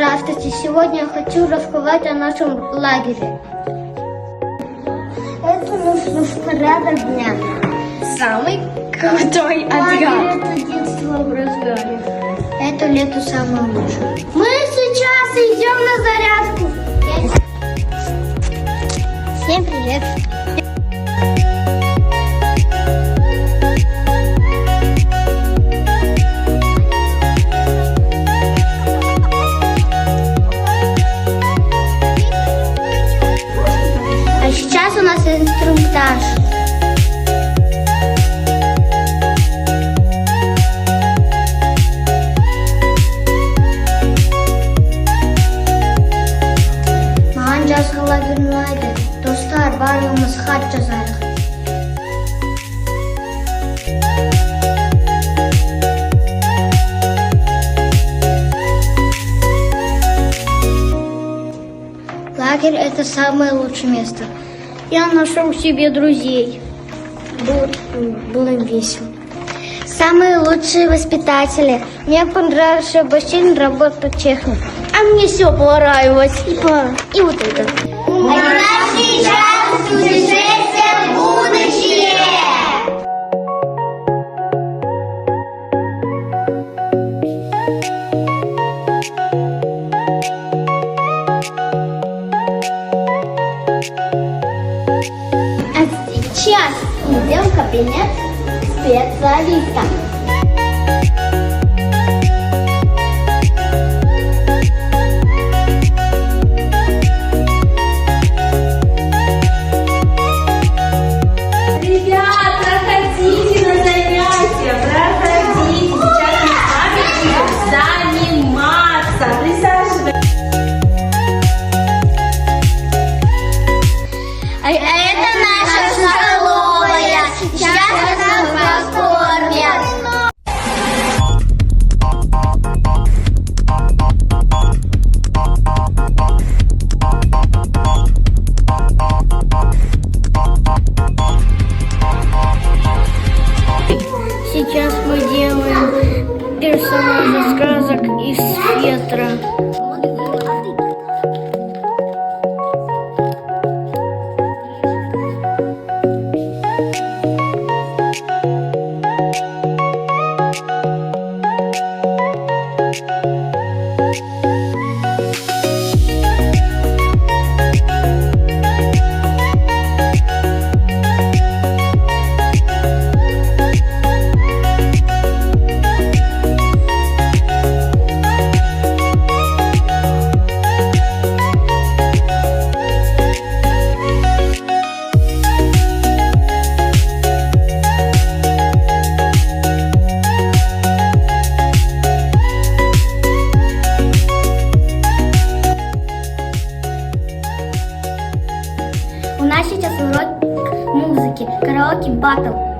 Здравствуйте! Сегодня я хочу рассказать о нашем лагере. Это наш порядок дня. Самый крутой отряд. Это детство в разгаре. Это лето самое лучшее. Мы сейчас идем на зарядку. Всем привет. А сейчас у нас инструктаж. Mancaz лагерь. Dostlar varlığımız harç yazarıq. Лагерь — это самое лучшее место. Я нашел себе друзей. Было весело. Самые лучшие воспитатели. Мне понравился, что бассейн работает техник. А мне все понравилось. И вот это. А сейчас путешествие в будущее. А сейчас идем в кабинет специалиста. Это наша столовая. Сейчас нас покормят. Сейчас мы делаем персонажа сказок из фетра. У нас сейчас урок музыки, караоке баттл.